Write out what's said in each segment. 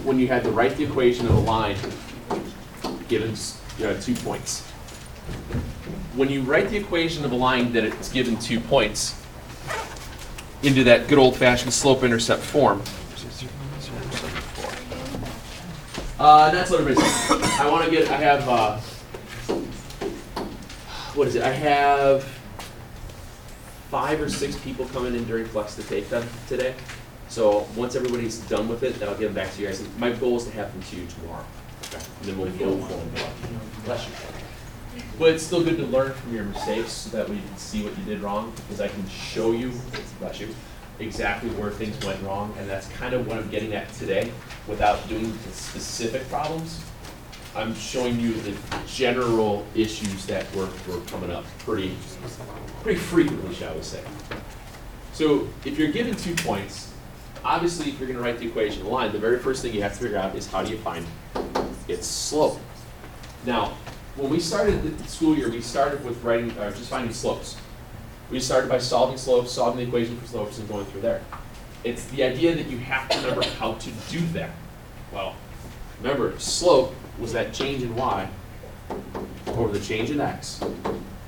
when you had to write the equation of a line given 2 points. When you write the equation of a line that it's given 2 points into that good old-fashioned slope-intercept form, that's what everybody's saying. I have, what is it? I have 5 or 6 people coming in during Flex to take them today. So once everybody's done with it, then I'll give them back to you guys. My goal is to have them to you tomorrow. Okay. And then we'll go forward. Bless you. But it's still good to learn from your mistakes so that we can see what you did wrong, because I can show you, bless you, exactly where things went wrong, and that's kind of what I'm getting at today. Without doing the specific problems, I'm showing you the general issues that were coming up pretty frequently, shall we say. So if you're given 2 points, obviously if you're going to write the equation of the line, the very first thing you have to figure out is how do you find its slope. Now, when we started the school year, we started with writing, just finding slopes. We started by solving slopes, solving the equation for slopes, and going through there. It's the idea that you have to remember how to do that. Well, remember, slope was that change in y over the change in x,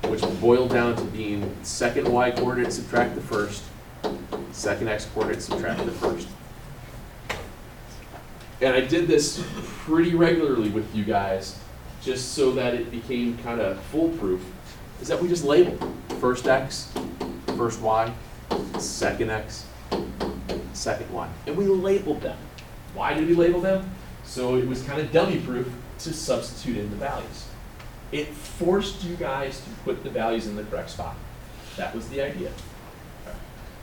which boiled down to being second y coordinate subtract the first, second x coordinate subtract the first. And I did this pretty regularly with you guys, just so that it became kind of foolproof, is that we just labeled first x, first y, second x, second y. And we labeled them. Why did we label them? So it was kind of dummy proof to substitute in the values. It forced you guys to put the values in the correct spot. That was the idea.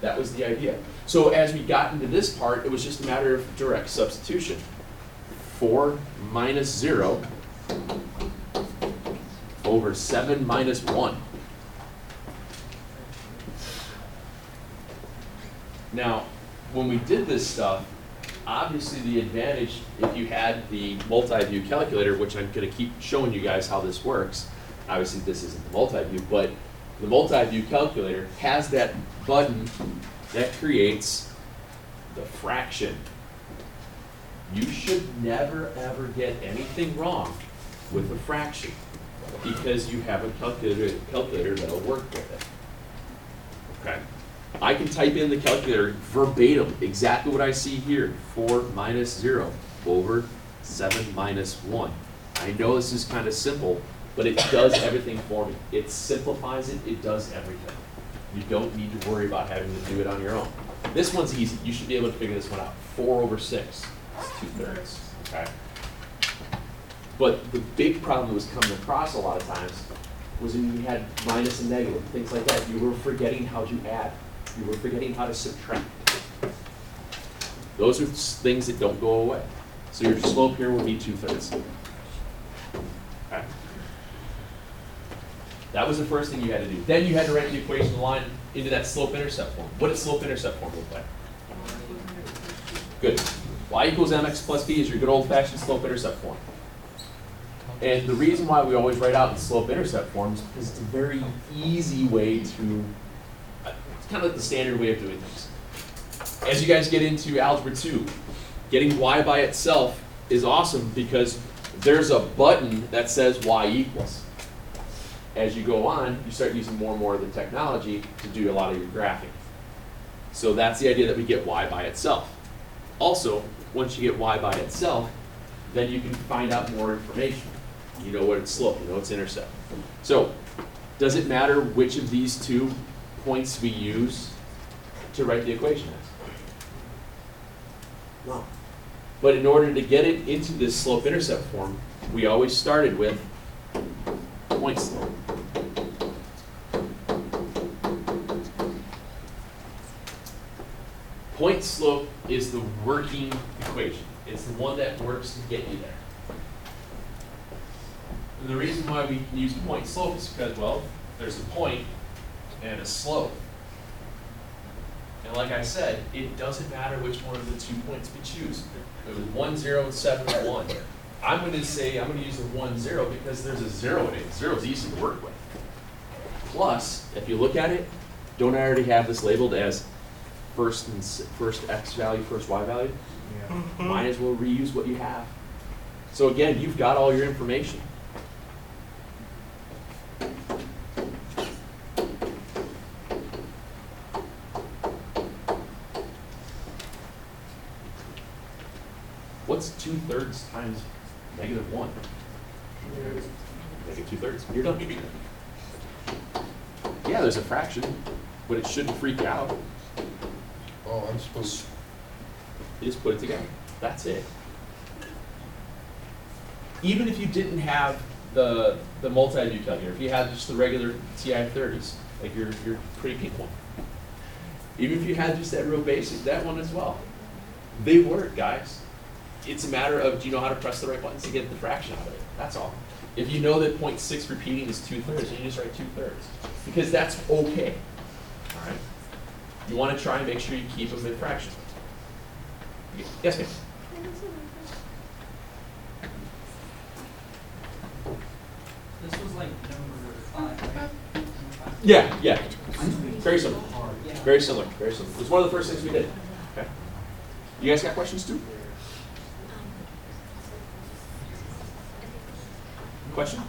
That was the idea. So as we got into this part, it was just a matter of direct substitution. 4 minus 0 over 7 minus 1. Now, when we did this stuff, obviously the advantage, if you had the multi-view calculator, which I'm going to keep showing you guys how this works. Obviously this isn't the multi-view, but the multi-view calculator has that button that creates the fraction. You should never ever get anything wrong with a fraction because you have a calculator that'll work with it. Okay. I can type in the calculator verbatim, exactly what I see here, 4 minus 0 over 7 minus 1. I know this is kind of simple, but it does everything for me. It simplifies it, it does everything. You don't need to worry about having to do it on your own. This one's easy. You should be able to figure this one out. 4 over 6 is 2/3, okay? But the big problem that was coming across a lot of times was when you had minus and negative, things like that. You were forgetting how to add. You were forgetting how to subtract. Those are things that don't go away. So your slope here will be 2/3. Okay. That was the first thing you had to do. Then you had to write the equation of the line into that slope-intercept form. What does slope-intercept form look like? Good. Y equals mx plus b is your good old-fashioned slope-intercept form. And the reason why we always write out the slope-intercept form is because it's a very easy way to, it's kind of like the standard way of doing things. As you guys get into Algebra 2, getting y by itself is awesome because there's a button that says y equals. As you go on, you start using more and more of the technology to do a lot of your graphing. So that's the idea that we get y by itself. Also, once you get y by itself, then you can find out more information. You know what its slope, you know its intercept. So, does it matter which of these 2 points we use to write the equation as? No. But in order to get it into this slope-intercept form, we always started with point slope. Point slope is the working equation. It's the one that works to get you there. And the reason why we use point slope is because, well, there's a point and a slope. And like I said, it doesn't matter which one of the 2 points we choose. It was 1, 0, and 7, 1. I'm going to use the 1, 0 because there's a 0 in it. 0 is easy to work with. Plus, if you look at it, don't I already have this labeled as first x value, first y value, Yeah. might as well reuse what you have. So again, you've got all your information. What's 2/3 times -1? Negative 2/3. You're done. Yeah, there's a fraction, but it shouldn't freak you out. Oh, I'm supposed You just put it together. That's it. Even if you didn't have the multi-view calculator, if you had just the regular TI-30s, like your pretty pink one, even if you had just that real basic, that one as well, they work, guys. It's a matter of, do you know how to press the right buttons to get the fraction out of it? That's all. If you know that 0.6 repeating is 2/3, then you just write 2/3, because that's okay. All right. You want to try and make sure you keep them in fractions. Yes, ma'am. This was like number 5, right? Yeah, yeah. Very similar. Yeah. Very similar. Very similar. It was one of the first things we did. Okay. You guys got questions too? Question?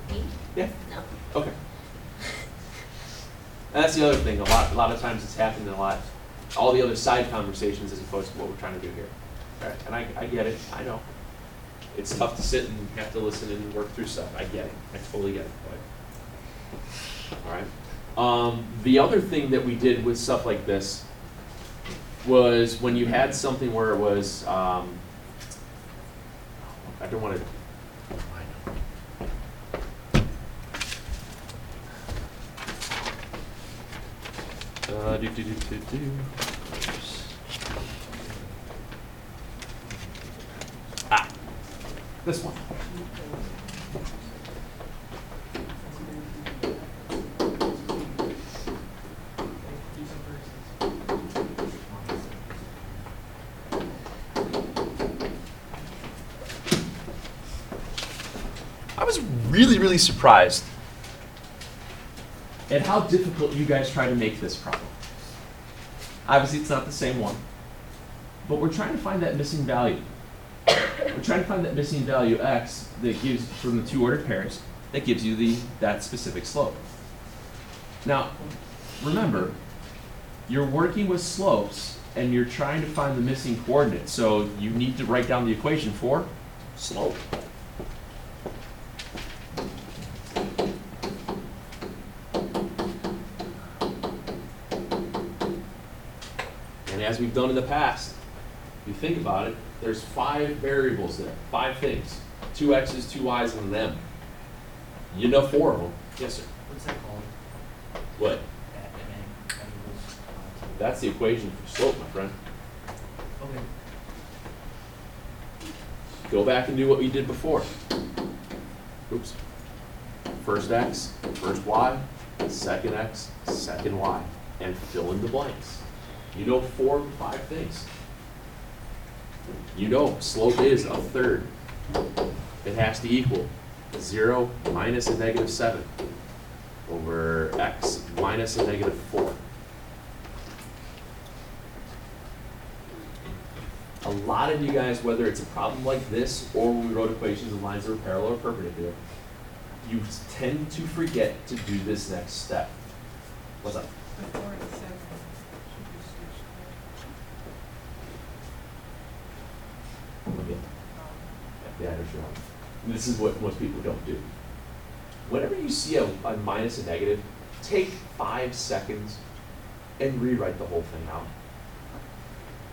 Me? Yeah. No. Okay. And that's the other thing. A lot of times it's happening all the other side conversations as opposed to what we're trying to do here. All right. And I get it. I know. It's tough to sit and have to listen and work through stuff. I get it. I totally get it. But, all right. The other thing that we did with stuff like this was when you had something where it was, I don't want to. This one. I was really surprised at how difficult you guys try to make this problem. Obviously, it's not the same one, but we're trying to find that missing value. We're trying to find that missing value x that gives, from the two ordered pairs, that gives you that specific slope. Now, remember, you're working with slopes and you're trying to find the missing coordinate, so you need to write down the equation for slope. And as we've done in the past, if you think about it, there's 5 variables there, 5 things. 2 x's, 2 y's, and an m. You know 4 of them. Yes, sir. What's that called? What? That equals, That's the equation for slope, my friend. okay. Go back and do what we did before. Oops. First x, first y, second x, second y, and fill in the blanks. You know 4 of the 5 things. You know slope is a third. It has to equal 0 minus a -7 over x minus a -4. A lot of you guys, whether it's a problem like this or when we wrote equations of lines that were parallel or perpendicular, you tend to forget to do this next step. What's up? The 4 and 7 should be switched. Yeah, they're sure. This is what most people don't do. Whenever you see a minus, a negative, take 5 seconds and rewrite the whole thing out.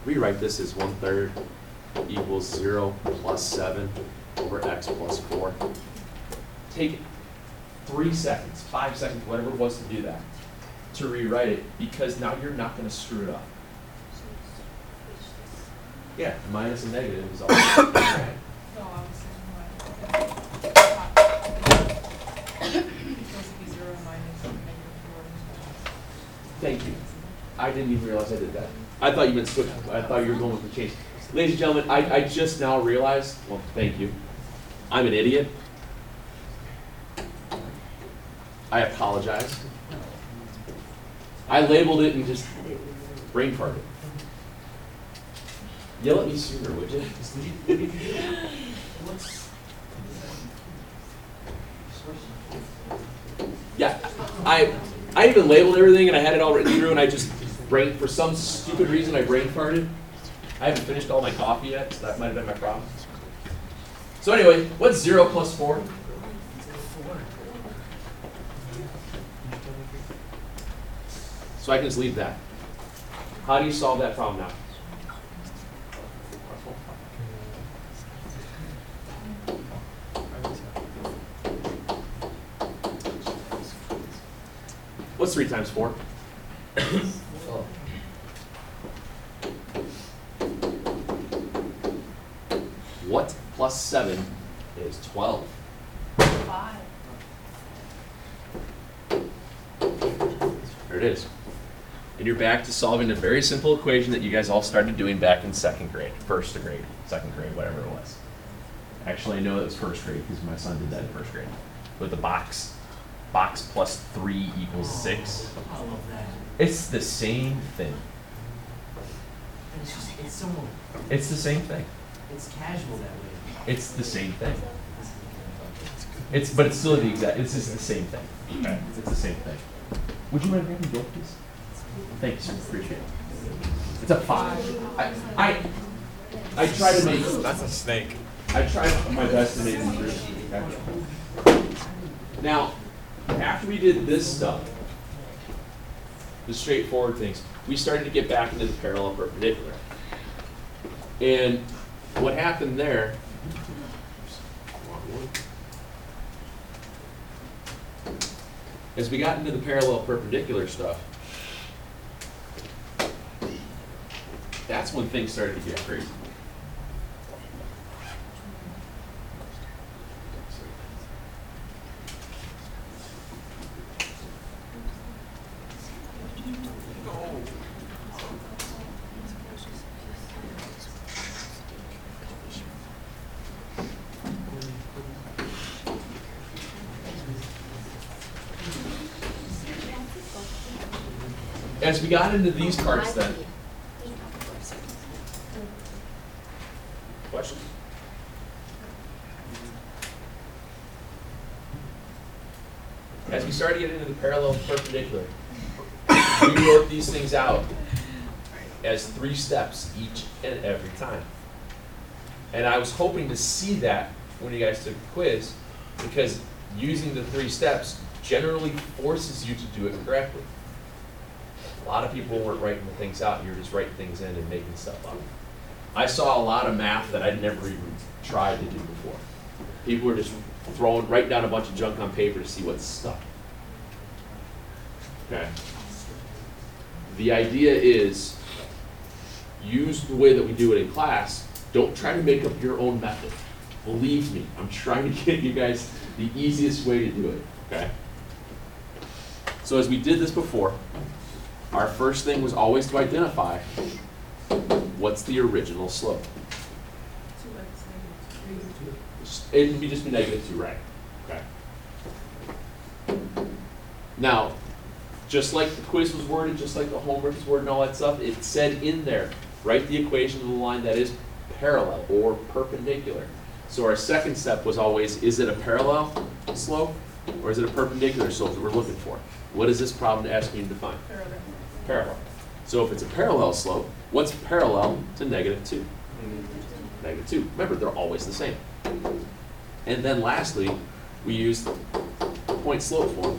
Rewrite this as 1/3 equals 0 plus 7 over x plus 4. Take 3 seconds, 5 seconds, whatever it was to do that, to rewrite it, because now you're not going to screw it up. Yeah, minus and negative is all. Right. No, I was saying like, it's supposed to be 0 minus -4. Thank you. I didn't even realize I did that. I thought you meant switch. I thought you were going with the change. Ladies and gentlemen, I just now realized, well, thank you. I'm an idiot. I apologize. I labeled it and just Brain farted. Yell at me sooner, would you? Yeah, I even labeled everything and I had it all written through and I just for some stupid reason I brain farted. I haven't finished all my coffee yet, so that might have been my problem. So anyway, what's 0 plus 4? So I can just leave that. How do you solve that problem now? What's 3 times 4? Oh, What plus 7 is 12? 5. There it is. And you're back to solving a very simple equation that you guys all started doing back in second grade, first grade, second grade, whatever it was. Actually, I know it was first grade because my son did that in first grade. With the box plus 3 equals 6. I love that. It's the same thing. It's so, It's the same thing. it's casual that way. It's the same thing. But it's still the exact. It's just the same thing. Okay. It's the same thing. Would you mind grabbing the bill, please? Thanks, appreciate it. It's a 5. I try to make. that's a snake. I tried my best to make it through. Okay. Now, after we did this stuff, the straightforward things, we started to get back into the parallel perpendicular. And what happened there, as we got into the parallel perpendicular stuff, that's when things started to get crazy. As we got into these parts then, questions? As we started getting into the parallel perpendicular, we wrote these things out as 3 steps each and every time. And I was hoping to see that when you guys took the quiz, because using the 3 steps generally forces you to do it correctly. A lot of people weren't writing the things out, you're just writing things in and making stuff up. I saw a lot of math that I'd never even tried to do before. People were just writing down a bunch of junk on paper to see what's stuck. Okay. The idea is, use the way that we do it in class. Don't try to make up your own method. Believe me, I'm trying to get you guys the easiest way to do it, okay? So as we did this before, our first thing was always to identify what's the original slope. 2x It would be just be -2, right? Okay. Now, just like the quiz was worded, just like the homework was worded and all that stuff, it said in there, write the equation of the line that is parallel or perpendicular. So our second step was always, is it a parallel slope or is it a perpendicular slope that we're looking for? What is this problem asking you to define? Parallel. Parallel. So if it's a parallel slope, what's parallel to -2? -2. Remember, they're always the same. And then lastly, we use the point slope form.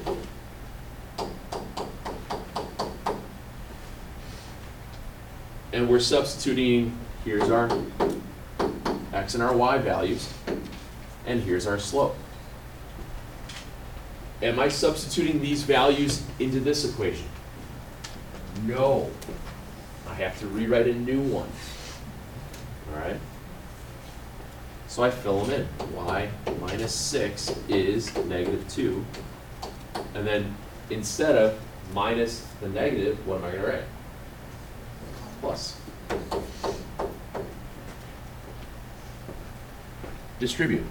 And we're substituting, here's our x and our y values, and here's our slope. Am I substituting these values into this equation? No. I have to rewrite a new one. All right? So I fill them in. Y minus 6 is -2. And then instead of minus the negative, what am I going to write? Plus. Distribute.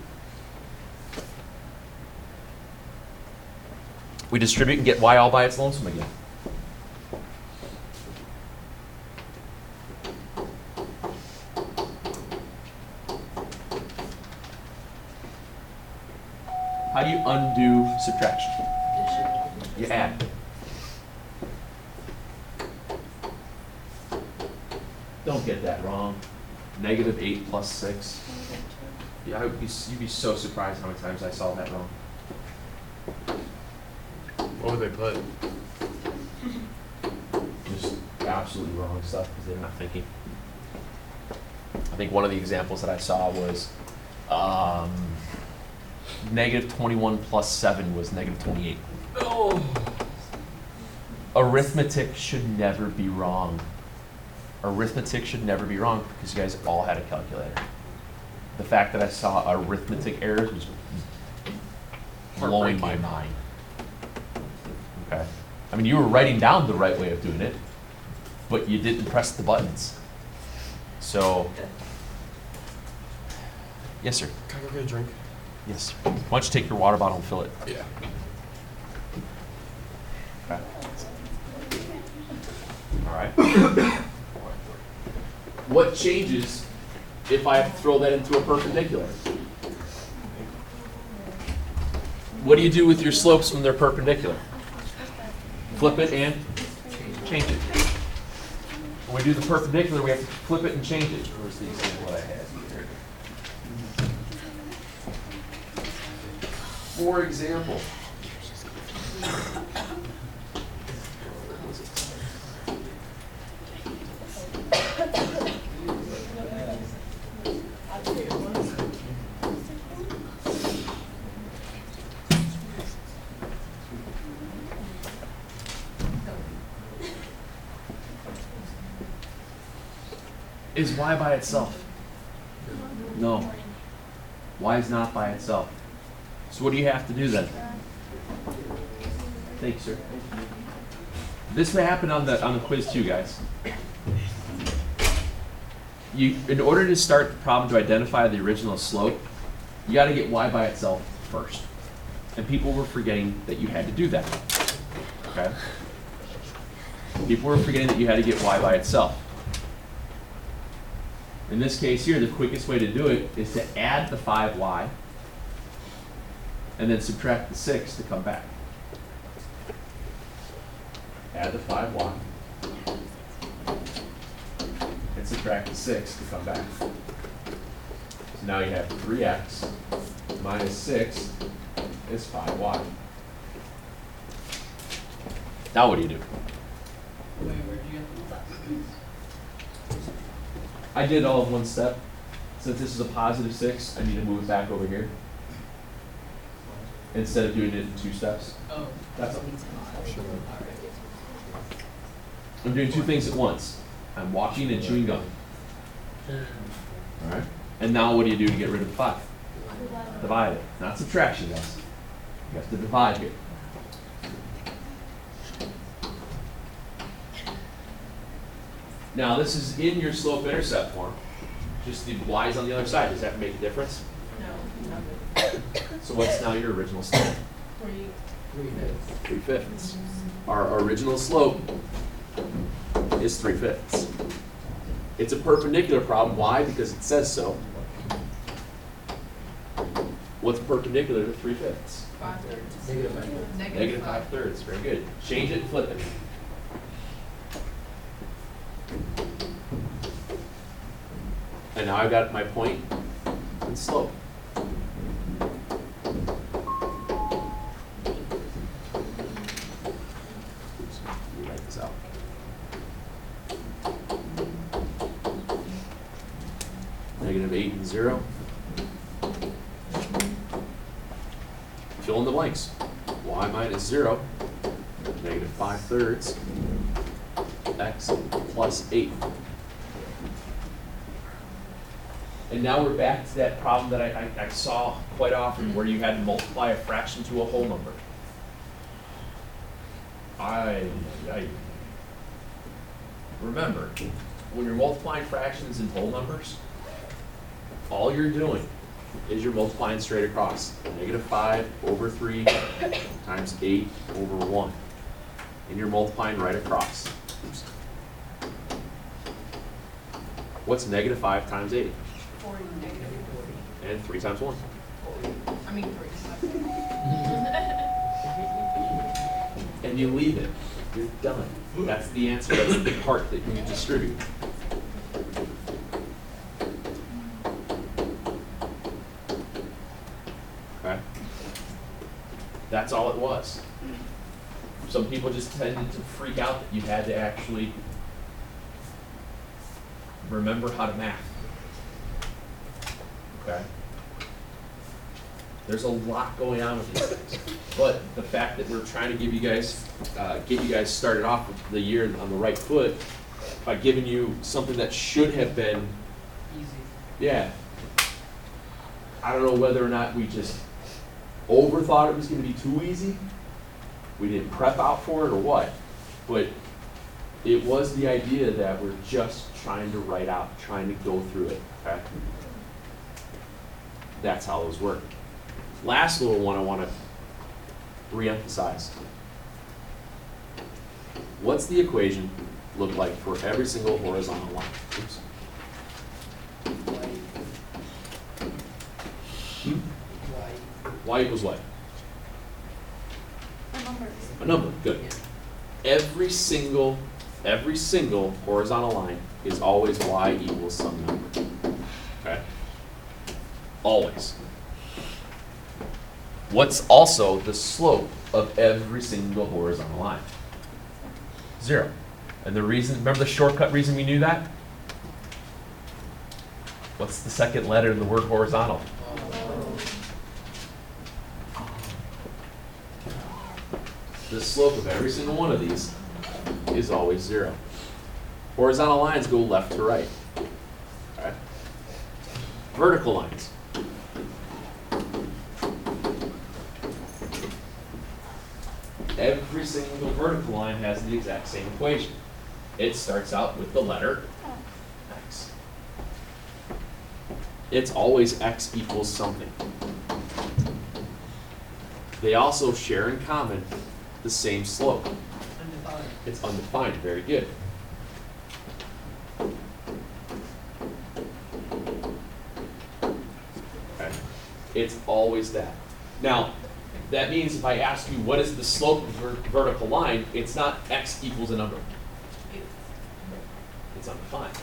We distribute and get y all by its lonesome again. How do you undo subtraction? You add. Don't get that wrong. -8 plus 6. Yeah, you'd be so surprised how many times I saw that wrong. What would they put? Just absolutely wrong stuff because they're not thinking. I think one of the examples that I saw was -21 plus 7 was -28. Oh. Arithmetic should never be wrong. Arithmetic should never be wrong because you guys all had a calculator. The fact that I saw arithmetic errors was blowing my mind. Okay. I mean, you were writing down the right way of doing it, but you didn't press the buttons. So, yes, sir. Can I go get a drink? Yes, sir. Why don't you take your water bottle and fill it? Yeah. Okay. All right. What changes if I throw that into a perpendicular? What do you do with your slopes when they're perpendicular? Flip it and change it. When we do the perpendicular, we have to flip it and change it. Where's the example that I had here? For example, is y by itself? No. Y is not by itself. So what do you have to do then? Thanks, sir. This may happen on the quiz too, guys. In order to start the problem to identify the original slope, you got to get y by itself first. And people were forgetting that you had to do that. Okay? People were forgetting that you had to get y by itself. In this case here, the quickest way to do it is to add the 5y and then subtract the 6 to come back. Add the 5y and subtract the 6 to come back. So now you have 3x minus 6 is 5y. Now what do you do? Wait, where'd you get the I did all of one step. Since this is a positive 6, I need to move it back over here. Instead of doing it in 2 steps. Oh. That's all. Sure. I'm doing 2 things at once. I'm walking and chewing gum. Alright? And now what do you do to get rid of the 5? Divide it. Not subtraction, guys. You have to divide here. Now this is in your slope intercept form. Just the y's on the other side. Does that make a difference? No. So what's now your original slope? 3/5. Our original slope is 3/5. It's a perpendicular problem. Why? Because it says so. What's perpendicular to 3/5? 5/3. Negative 5/3. Very good. Change it and flip it. And now I've got my point and slope. Let me write this out. -8 and 0. Fill in the blanks. Y minus 0, negative 5/3, x plus 8. And now we're back to that problem that I saw quite often where you had to multiply a fraction to a whole number. Remember, when you're multiplying fractions and whole numbers, all you're doing is you're multiplying straight across. -5 over 3 times 8 over 1. And you're multiplying right across. What's -5 times 8? 40, -40. And 3 times 1. I mean 3. And you leave it. You're done. That's the answer. That's the part that you distribute. Okay? That's all it was. Some people just tended to freak out that you had to actually remember how to math. Okay? There's a lot going on with these things. But the fact that we're trying to give you guys, get you guys started off with the year on the right foot by giving you something that should have been, Easy. yeah. I don't know whether or not we just overthought it was gonna be too easy. We didn't prep out for it or what. But it was the idea that we're just trying to write out, trying to go through it, okay? That's how those work. Last little one I want to reemphasize. What's the equation look like for every single horizontal line? Oops. Y equals what? A number, good. Every single horizontal line is always y equals some number. Okay? Always. What's also the slope of every single horizontal line? 0. And the reason, remember the shortcut reason we knew that? What's the second letter in the word horizontal? The slope of every single one of these is always 0. Horizontal lines go left to right. Okay? Vertical lines. Every single vertical line has the exact same equation. It starts out with the letter x. It's always x equals something. They also share in common the same slope. Undefined. It's undefined, very good. Okay. It's always that. Now, that means if I ask you what is the slope of a vertical line, it's not x equals a number. It's undefined.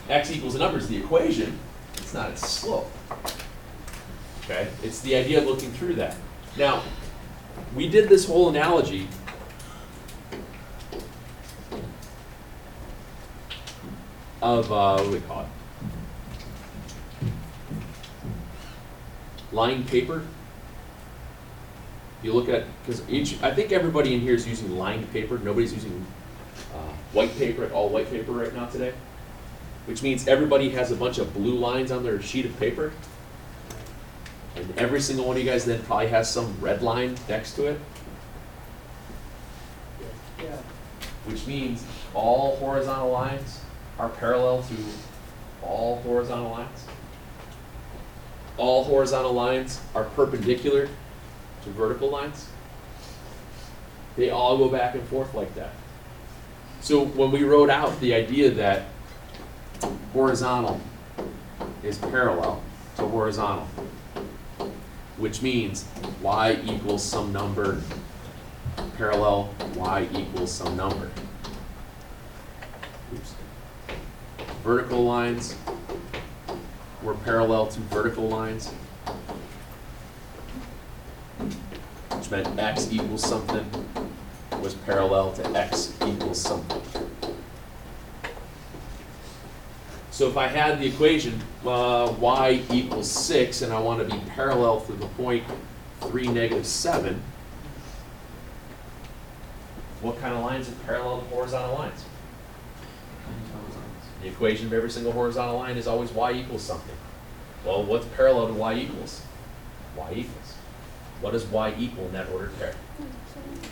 X equals a number is the equation, it's not its slope. Okay? It's the idea of looking through that. Now, we did this whole analogy of, what do we call it? Lined paper. You look at, because I think everybody in here is using lined paper. Nobody's using white paper, all white paper right now today. Which means everybody has a bunch of blue lines on their sheet of paper. And every single one of you guys then probably has some red line next to it. Yeah. Which means all horizontal lines are parallel to all horizontal lines. All horizontal lines are perpendicular to vertical lines. They all go back and forth like that. So when we wrote out the idea that horizontal is parallel to horizontal, which means y equals some number parallel y equals some number. Oops. Vertical lines were parallel to vertical lines, which meant x equals something was parallel to x equals something. So if I had the equation y equals 6 and I want to be parallel to the point 3, -7, what kind of lines are parallel to horizontal lines? The equation of every single horizontal line is always y equals something. Well, what's parallel to y equals? Y equals. What does y equal in that ordered pair?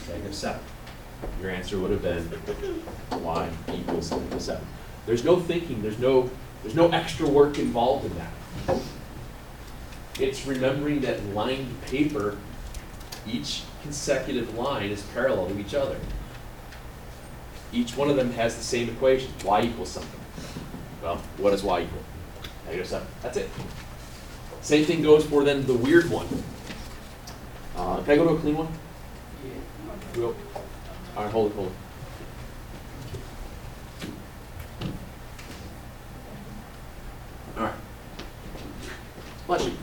-7. Your answer would have been y equals -7. There's no thinking, there's no extra work involved in that. It's remembering that lined paper, each consecutive line is parallel to each other. Each one of them has the same equation, y equals something. Well, what does y equal? -7. That's it. Same thing goes for then the weird one. Can I go to a clean one? Yeah. Will. All right, hold it. All right. Bless you.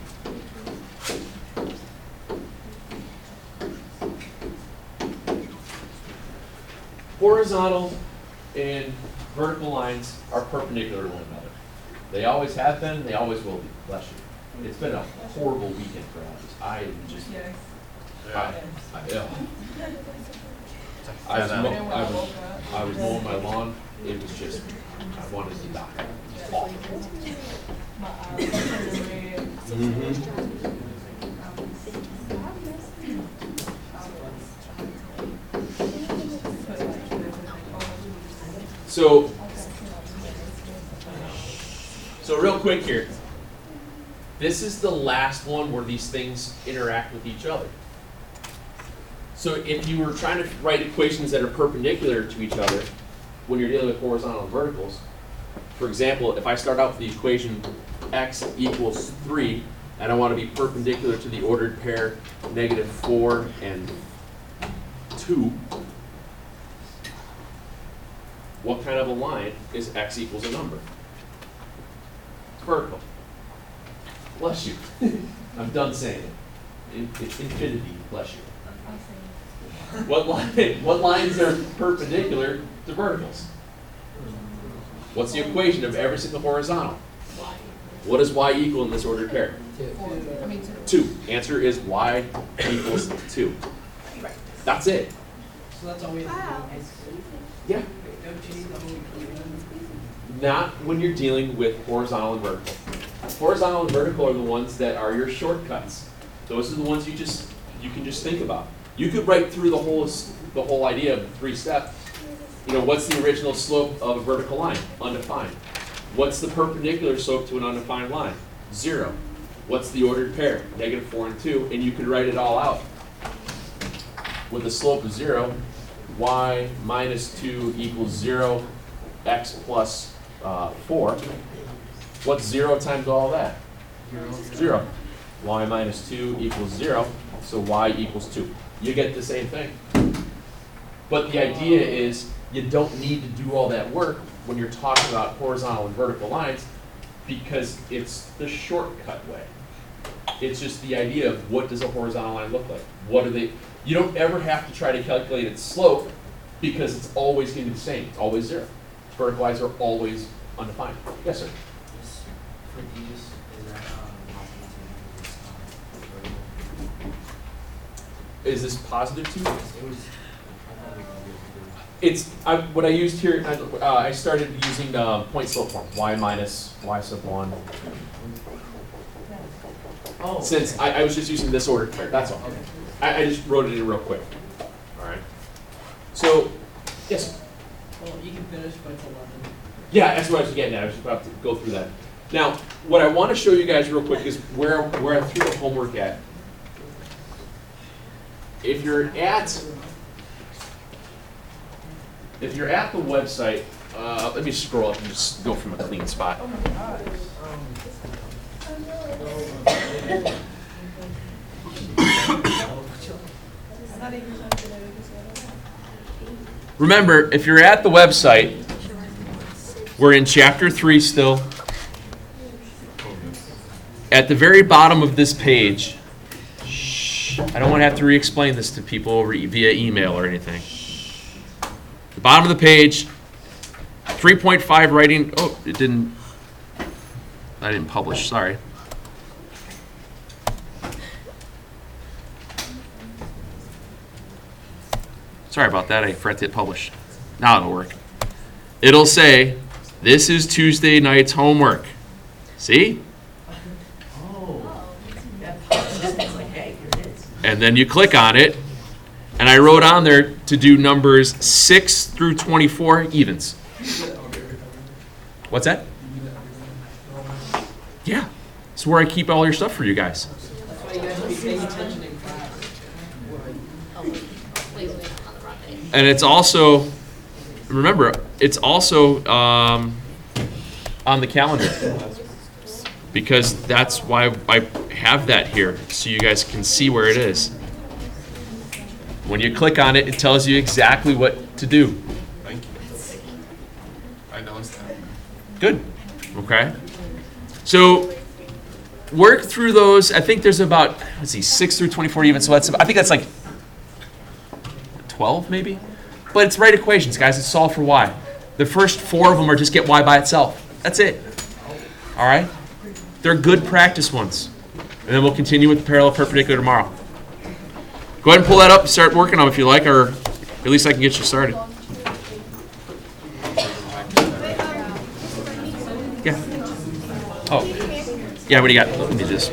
Horizontal and vertical lines are perpendicular to one another. They always have been, they always will be. Bless you. It's been a horrible weekend for us. I am just, Yes. I was mowing my lawn. It was just, I wanted to die. It's awful. My eyes are red. Mm-hmm. So real quick here. This is the last one where these things interact with each other. So if you were trying to write equations that are perpendicular to each other when you're dealing with horizontal and verticals, for example, if I start out with the equation x equals 3, and I want to be perpendicular to the ordered pair -4 and 2, what kind of a line is x equals a number? It's vertical. Bless you. I'm done saying it. It's infinity, bless you. What lines are perpendicular to verticals? What's the equation of every single horizontal? What does y equal in this ordered pair? 2. Answer is y equals 2. That's it. So that's all we have to do. Yeah. Don't you need the whole equation? Not when you're dealing with horizontal and vertical. Horizontal and vertical are the ones that are your shortcuts. Those are the ones you can just think about. You could write through the whole idea of 3 steps. You know, what's the original slope of a vertical line? Undefined. What's the perpendicular slope to an undefined line? 0. What's the ordered pair? -4 and 2, and you could write it all out. With a slope of 0, y minus 2 equals 0, x plus 4. What's 0 times all that? 0. Y minus 2 equals 0, so y equals 2. You get the same thing. But the idea is you don't need to do all that work when you're talking about horizontal and vertical lines because it's the shortcut way. It's just the idea of what does a horizontal line look like? What are they? You don't ever have to try to calculate its slope because it's always going to be the same. It's always 0. Vertical lines are always undefined. Yes, sir. For these, is that Is this positive 2? it was, I thought we could do It's what I used here. I started using point slope form. Y minus y sub 1. Oh. Since I was just using this ordered pair. That's all. Okay. I just wrote it in real quick. All right. So, yes. Well, you can finish, but it's 11. Yeah, that's what I was getting at. I was just about to go through that. Now, what I want to show you guys real quick is where I threw the homework at. If you're at the website, let me scroll up and just go from a clean spot. Oh my gosh. I'm not even something that we said. Remember, if you're at the website, we're in chapter 3 still. At the very bottom of this page, I don't want to have to re-explain this to people via email or anything. The bottom of the page, 3.5 writing. Oh, I didn't publish, sorry. Sorry about that, I forgot to hit publish. Now it'll work. It'll say, this is Tuesday night's homework. See? Oh. That pops up, it's like, hey, here it is. And then you click on it, and I wrote on there to do numbers 6 through 24 evens. What's that? Yeah, it's where I keep all your stuff for you guys. That's why you guys be paying attention in class. And it's also, remember, it's also on the calendar. Because that's why I have that here, so you guys can see where it is. When you click on it, it tells you exactly what to do. Thank you. I noticed that. Good. Okay. So work through those. I think there's about, let's see, 6 through 24 even. So I think that's like 12 maybe. But it's right equations, guys. It's solve for y. The first 4 of them are just get y by itself. That's it. All right? They're good practice ones. And then we'll continue with the parallel perpendicular tomorrow. Go ahead and pull that up and start working on them if you like, or at least I can get you started. Yeah. Oh. Yeah, what do you got? Let me do this.